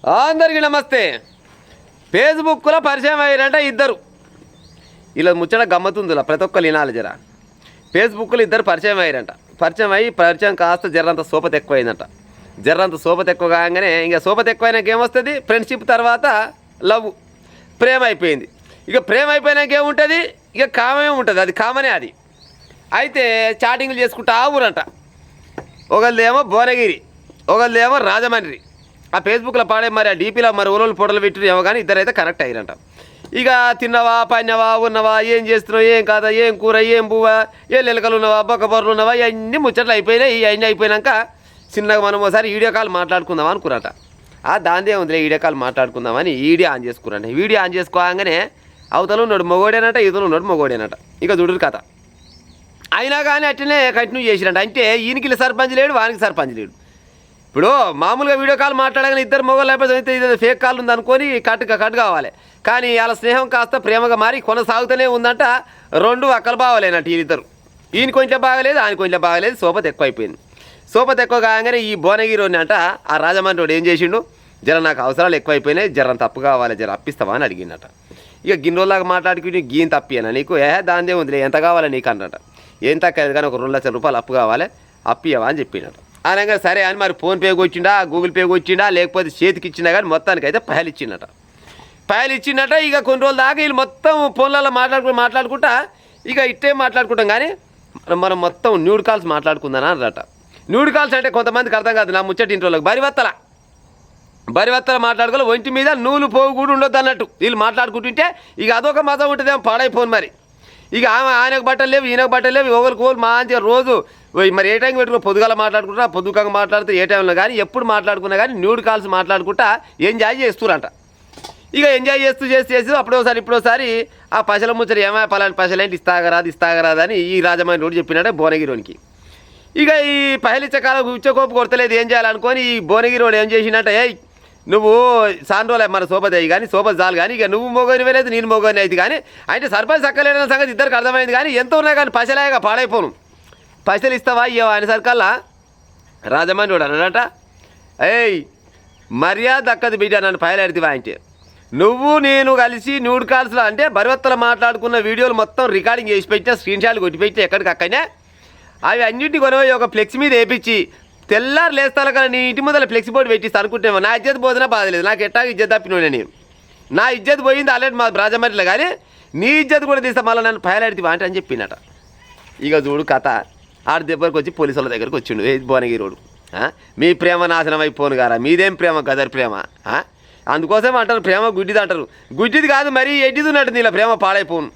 అందరికీ నమస్తే. ఫేస్బుక్లో పరిచయం అయ్యారంట ఇద్దరు. ఇలా ముచ్చట గమ్మతుందిలా ప్రతి ఒక్కరు వినాలి జరా. ఫేస్బుక్లో ఇద్దరు పరిచయం అయ్యారంట. పరిచయం కాస్త జర్రంత సోపత ఎక్కువైందంట. జర్రంత సోపత ఎక్కువ కాగానే ఇంకా సోపత ఎక్కువైనాక ఏమొస్తుంది, ఫ్రెండ్షిప్ తర్వాత లవ్, ప్రేమ అయిపోయింది. ఇక ప్రేమ అయిపోయినాక ఏముంటుంది, ఇక కామమే ఉంటుంది. అది కామనే. అది అయితే చాటింగ్లు చేసుకుంటా ఊరంట. ఒకళ్ళదేమో భువనగిరి, ఒకళ్ళదేమో రాజమండ్రి. ఆ ఫేస్బుక్లో పాడే మరి ఆ డీపీలో మరి ఓలోళ్ళు ఫోటోలు పెట్టిన ఏమో కానీ ఇద్దరైతే కనెక్ట్ అయ్యారంట. ఇక తిన్నవా, పన్నవా, ఉన్నవా, ఏం చేస్తున్నావు, ఏం కాదా, ఏం కూర, ఏం పువ్వా, ఏ ఎలుకలు ఉన్నవా, బొక్కబొర్రలు ఉన్నవా, ఇవన్నీ ముచ్చట్లు అయిపోయినాయి. ఇవన్నీ అయిపోయినాక చిన్నగా మనం ఒకసారి వీడియో కాల్ మాట్లాడుకుందాం అనుకున్నట. దాందే ఉందిలే వీడియో కాల్ మాట్లాడుకుందామని వీడియో ఆన్ చేసుకురంట. వీడియో ఆన్ చేసుకోగానే అవతల ఉన్నాడు మొగోడేనట, ఇవతలు ఉన్నాడు మొగోడేనట. ఇక దుడురు కథ అయినా కానీ అట్లనే కంటిన్యూ చేసిరంట. అంటే ఈయనకి సర్పంచ్ లేడు, వానికి సర్పంచ్ లేడు. ఇప్పుడు మామూలుగా వీడియో కాల్ మాట్లాడగానే ఇద్దరు మొగోళ్ళు అయిపోతే ఇది ఫేక్ కాల్ ఉంది అనుకొని కట్ కావాలి. కానీ వాళ్ళ స్నేహం కాస్త ప్రేమగా మారి కొనసాగుతూనే ఉందంట. రెండు అక్కలు బాగలేనట్టు వీళ్ళిద్దరు. ఈయన కొంచెం బాగలేదు, ఆయన కొంచెం బాగలేదు. సోపత ఎక్కువ అయిపోయింది. సోపత ఎక్కువ కాగానే ఈ భువనగిరిని అంట ఆ రాజమండ్రి వాడు ఏం చేసిండు, జర నాకు అవసరాలు ఎక్కువ అయిపోయినాయి, జర తప్పు కావాలి, జర అప్పిస్తావా అని అడిగిందట. ఇక గిన్నెలాగా మాట్లాడుకుని గీన్ తప్పియనా నీకు, దాందే ఉందిలే, ఎంత కావాలి నీకు అన్నట. ఏం తక్కువ కానీ ఒక 2 లక్షల రూపాయలు అప్పు కావాలి, అప్పియవా అని చెప్పినట. అనగా సరే అని మరి ఫోన్పేకి వచ్చిండా, గూగుల్ పేకి వచ్చిండా, లేకపోతే చేతికి ఇచ్చిండా, కానీ మొత్తానికి అయితే పైలు ఇచ్చిండట. ఇక కొన్ని రోజుల దాకా వీళ్ళు మొత్తం ఫోన్లలో మాట్లాడుకుంటా ఇక ఇట్టే మాట్లాడుకుంటాం. కానీ మనం మొత్తం న్యూడ్ కాల్స్ మాట్లాడుకుందాని అన్నట. న్యూడ్ కాల్స్ అంటే కొంతమందికి అర్థం కాదు. నా ముచ్చటి ఇంటి వాళ్ళకి బరివత్తల మాట్లాడుకోవాలి, ఒంటి మీద నూలు పోగు కూడా ఉండొద్దు అన్నట్టు. వీళ్ళు మాట్లాడుకుంటుంటే ఇక అదొక మజా ఉంటుందేమో పాడైపోను. మరి ఇక ఆయనకు బట్టలు లేవు, ఈయనకు బట్టలు లేవు, ఒకరికి ఒకరు మంచిగా రోజు మరి ఏ టైం పెట్టుకుని పొద్దుగాల మాట్లాడుకుంటా, పొద్దుకంగా మాట్లాడితే ఏ టైంలో కానీ ఎప్పుడు మాట్లాడుకున్నా కానీ న్యూడ్ కాల్స్ మాట్లాడుకుంటా ఎంజాయ్ చేస్తురంట. ఇక ఎంజాయ్ చేస్తూ అప్పుడోసారి ఇప్పుడోసారి ఆ పశల ముచ్చట ఏమో పలాంటి పశలేంటి ఇస్తాగరాదు అని ఈ రాజమండ్రి రోడ్డు చెప్పినట్టే భువనగిరిలోనికి. ఇక ఈ పహలిచ్చ కాలం ఉచ్చకోపు కొడతలేదు, ఏం చేయాలనుకొని ఈ భువనగిరి రోడ్డు ఏం చేసినట్టే, నువ్వు సాండ్రోలే మన సోపతి అయ్యి కానీ సోపతి చాలు కానీ ఇక నువ్వు మోగని లేదు, నేను మోగని అయితే కానీ అంటే సర్పంచ్ చక్కలేదన్న సంగతి ఇద్దరికి అర్థమైంది. కానీ ఎంత ఉన్నా కానీ పశలేగా పాడైపోను, పైసలు ఇస్తావా ఇవ్వవా అని సరికల్లా రాజమండ్రి వాడు అన్నాడట, ఏయ్ మర్యాద దక్కదు బిడ్డ, నన్ను పైలాడితివా అంటే నువ్వు నేను కలిసి న్యూడ్ కాల్స్లో అంటే బరివత్తలు మాట్లాడుకున్న వీడియోలు మొత్తం రికార్డింగ్ చేసి పెట్టినా, స్క్రీన్ షాట్లు కొట్టిపెట్టి ఎక్కడికక్కడనే అవి అన్నింటినీ కొనవై ఒక ఫ్లెక్స్ మీద వేయించి తెల్లారు లేస్తాను కానీ నీ ఇంటి ముందర ఫ్లెక్స్ బోర్డు పెట్టిస్తా అనుకుంటేమో నా ఇజ్జత్ పోతున్నా బాధలేదు. నాకు ఎట్టాగా ఇజ్జత్ తప్పినోడే, నేను నా ఇజ్జత్ పోయింది ఆల్రెడీ మా రాజమండ్రిలో, కానీ నీ ఇజ్జత్ కూడా తీస్తా మళ్ళీ నన్ను పైలాడితివా అంటే అని చెప్పినట. ఇక చూడు కథ ఆడి దగ్గరకు వచ్చి పోలీసు వాళ్ళ దగ్గరకు వచ్చిండు భువనగిరి రోడ్డు. మీ ప్రేమ నాశనం అయిపోను గారా, మీదేం ప్రేమ గదర్ ప్రేమ. అందుకోసం అంటారు ప్రేమ గుడ్డిది అంటారు. గుడ్డిది కాదు మరి ఎడ్డిది ఉన్నట్టు ఇలా ప్రేమ పాడైపోను.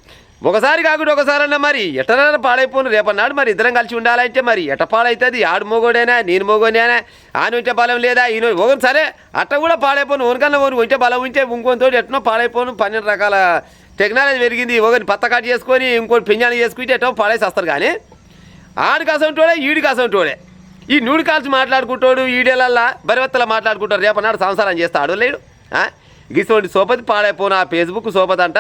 ఒకసారి కాకుండా ఒకసారి అన్నా మరి ఎట్టనైనా పాడైపోను. రేపన్నాడు మరి ఇద్దరం కలిసి ఉండాలంటే మరి ఎట్ట పాడవుతుంది, ఆడు మోగోడైనా నేను మోగోనేనా, ఆయన ఉంటే బలం లేదా ఈయన ఒకరు సరే అట్ట కూడా పాడైపోను. ఒకరికన్నా ఒకరు ఉంటే బలం ఉంటే ఇంకొంతో ఎట్నో పాడైపోను. 12 రకాల టెక్నాలజీ పెరిగింది. ఒకరిని పత్త కట్ చేసుకొని ఇంకోటి పింజాలు చేసుకుంటే ఎట్టో పాడేసి వస్తారు. కానీ ఆడికి అసంటోడే ఈడికి అసంటోడే. ఈ న్యూడ్ కాల్స్ మాట్లాడుకుంటాడు, ఈడేళ్ళల్లా బరివత్తలా మాట్లాడుకుంటాడు. రేపన్నాడు సంసారం చేస్తాడు లేడు. గిసోటి సోపతి పాడైపోను. ఆ ఫేస్బుక్ సోపతి అంట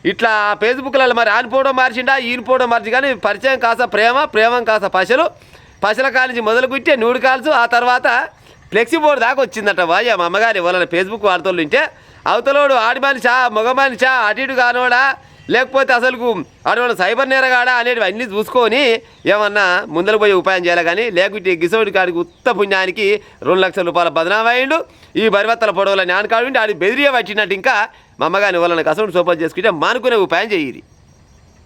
ఇట్లా ఫేస్బుక్లలో మరి ఆనిపోవడం మార్చిండా, ఈయనపోవడం మార్చి. కానీ పరిచయం కాస్త ప్రేమం కాస్త పశల కాల్ నుంచి మొదలు కుట్టే న్యూడ్ కాల్స్, ఆ తర్వాత ఫ్లెక్సీ బోర్డు దాకా వచ్చిందట. వాయ మా అమ్మగారి వాళ్ళ ఫేస్బుక్ వార్తలు ఉంటే అవతలోడు ఆడి మనిషా మగ మనిషా అటు ఇటు కానోడా లేకపోతే అసలు అటువంటి సైబర్ నేరగాడా అనేటివి అన్నీ చూసుకొని ఏమన్నా ముందరకు పోయి ఉపాయం చేయాలి. కానీ లేకుంటే గిసోడి కాడికి ఉత్త పుణ్యానికి 2 లక్షల రూపాయల బదనామయ్యిండు. ఈ బరివత్తల పొడవుల జ్ఞానకాడు ఆడి బెదిరియ పట్టినట్టు ఇంకా మా అమ్మగారిని వాళ్ళని కసోడు సోపతి చేసుకుంటే మానుకునే ఉపాయం చేయి.